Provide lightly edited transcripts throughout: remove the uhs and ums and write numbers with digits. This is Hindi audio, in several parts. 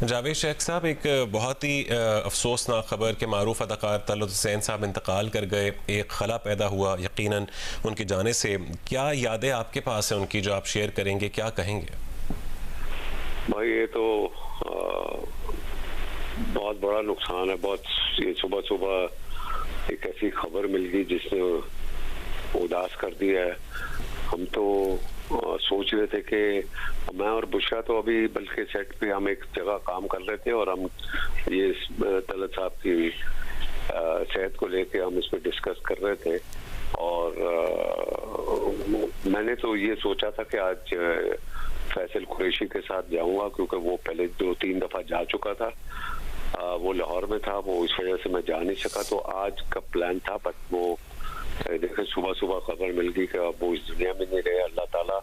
जावेद शेख साहब, एक बहुत ही अफसोसनाक खबर के मारूफ अदाकार तलत हुसैन साहब इंतकाल कर गए। एक खला पैदा हुआ यकीनन उनके जाने से। क्या यादें आपके पास हैं उनकी जो आप शेयर करेंगे, क्या कहेंगे? भाई ये तो बहुत बड़ा नुकसान है। बहुत ये सुबह सुबह एक ऐसी खबर मिल गई जिसने उदास कर दिया है। हम तो सोच रहे थे कि मैं और बुशरा तो अभी बल्कि सेट पे हम एक जगह काम कर रहे थे और हम ये तलत साहब की सेहत को लेके हम इस पे डिस्कस कर रहे थे। और मैंने तो ये सोचा था कि आज फैसल कुरैशी के साथ जाऊंगा, क्योंकि वो पहले 2-3 दफा जा चुका था। वो लाहौर में था, वो इस वजह से मैं जा नहीं सका। तो आज का प्लान था, बट वो देखें सुबह सुबह खबर मिल गई कि अब वो इस दुनिया में नहीं रहे। अल्लाह ताला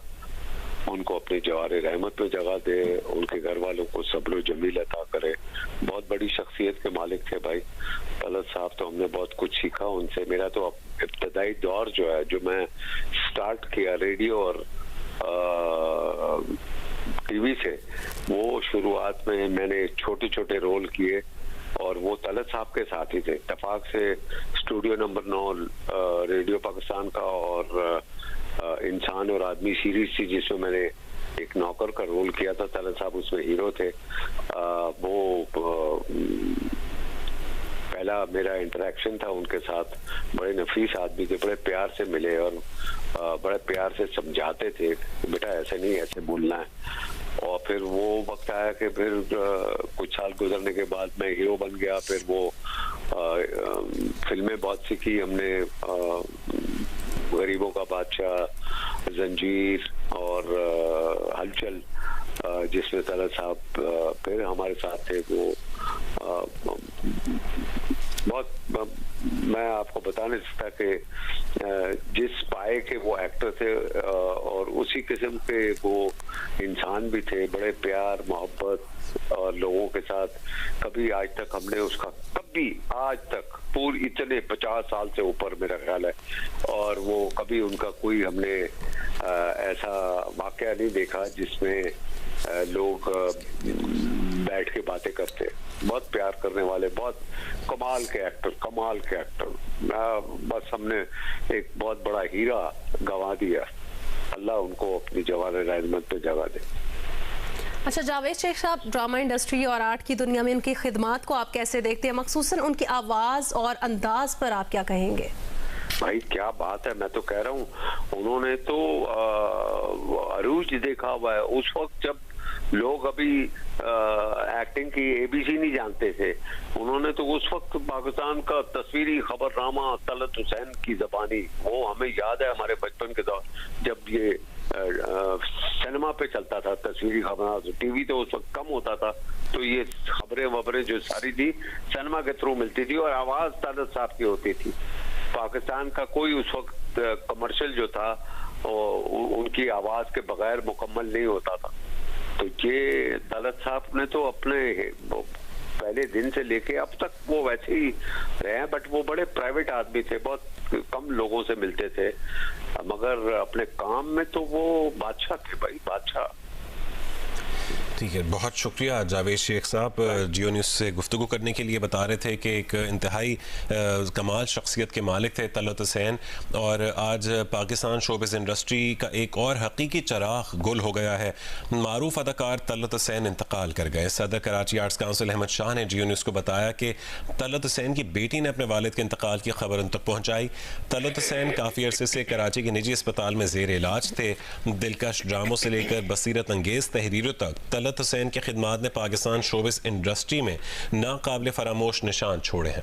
उनको अपनी जवार रहमत में जगह दे, उनके घर वालों को सब्र जमील अता करे। बहुत बड़ी शख्सियत के मालिक थे भाई तलत साहब। तो हमने बहुत कुछ सीखा उनसे। मेरा तो इब्तदाई दौर जो है, जो मैं स्टार्ट किया रेडियो और टीवी से, वो शुरुआत में मैंने छोटे छोटे रोल किए और वो तलत साहब के साथ ही थे। इत्तेफाक से स्टूडियो नंबर 9 रेडियो पाकिस्तान का और इंसान और आदमी सीरीज थी जिसमें मैंने एक नौकर का रोल किया था। तलत साहब उसमें हीरो थे। वो पहला मेरा इंटरेक्शन था उनके साथ। बड़े नफीस आदमी थे, बड़े प्यार से मिले और बड़े प्यार से समझाते थे, बेटा ऐसे नहीं ऐसे बोलना है। और फिर वो वक्त आया कि फिर कुछ साल गुजरने के बाद मैं हीरो बन गया। फिर वो फिल्में बहुत सी की हमने, गरीबों का बादशाह, जंजीर और हलचल, जिसमें तलत साहब फिर हमारे साथ थे। वो बहुत मैं आपको बता नहीं सकता कि जिस पाए के वो एक्टर थे और उसी किस्म के वो इंसान भी थे। बड़े प्यार मोहब्बत और लोगों के साथ। कभी आज तक हमने उसका, कभी आज तक पूरी इतने 50 साल से ऊपर मेरा ख्याल है, और वो कभी उनका कोई हमने ऐसा वाकया नहीं देखा जिसमें लोग बैठ के बातें करते। बहुत प्यार करने वाले, बहुत कमाल के एक्टर। बस हमने एक बहुत बड़ा हीरा गंवा दिया। अल्लाह उनको अपनी जवान रहमत पे जगह दे। अच्छा जावेद शेख साहब, ड्रामा इंडस्ट्री और आर्ट की दुनिया में उनकी खिदमात को आप कैसे देखते हैं? मखसूसन उनकी आवाज़ और अंदाज पर आप क्या कहेंगे? भाई क्या बात है, मैं तो कह रहा हूँ उन्होंने तो अरूज देखा हुआ है। उस वक्त जब लोग अभी एक्टिंग की ABC नहीं जानते थे, उन्होंने तो उस वक्त पाकिस्तान का तस्वीरी खबरनामा तलत हुसैन की ज़बानी, वो हमें याद है हमारे बचपन के दौर जब ये सिनेमा पे चलता था तस्वीरी खबरनामा। टीवी तो उस वक्त कम होता था, तो ये खबरें जो सारी थी सिनेमा के थ्रू मिलती थी और आवाज़ तलत साहब की होती थी। पाकिस्तान का कोई उस वक्त कमर्शियल जो था उनकी आवाज़ के बगैर मुकम्मल नहीं होता था। तो ये तलत साहब ने तो अपने पहले दिन से लेके अब तक वो वैसे ही रहे हैं। बट वो बड़े प्राइवेट आदमी थे, बहुत कम लोगों से मिलते थे, मगर अपने काम में तो वो बादशाह थे भाई, बादशाह। ठीक है, बहुत शुक्रिया जावेद शेख साहब, जियो न्यूज़ से गुफ्तगू करने के लिए। बता रहे थे कि एक इंतहाई कमाल शख्सियत के मालिक थे तलत हुसैन, और आज पाकिस्तान शोबिज़ इंडस्ट्री का एक और हकीकी चराग गुल हो गया है। मारूफ अदाकार तलत हुसैन इंतकाल कर गए। सदर कराची आर्ट्स काउंसिल अहमद शाह ने जियो न्यूज़ को बताया कि तलत हुसैन की बेटी ने अपने वालिद के इंतकाल की खबर उन तक पहुँचाई। तलत हुसैन काफ़ी अरसे से कराची के निजी अस्पताल में ज़ेर इलाज थे। दिलकश ड्रामों से लेकर बसीरत अंगेज़ तहरीरों तक तलत हुसैन की खिदमात ने पाकिस्तान शोबिज़ इंडस्ट्री में नाकाबिले फरामोश निशान छोड़े हैं।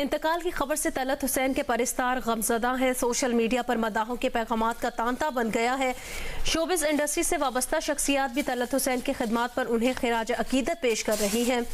इंतकाल की खबर से तलत हुसैन के परिस्तार गमज़दा हैं। सोशल मीडिया पर मदाहों के पैगामात का तांता बन गया है। शोबिज़ इंडस्ट्री से वाबस्ता शख्सियात भी तलत हुसैन की खिदमात पर उन्हें खिराज अकीदत पेश कर रही हैं।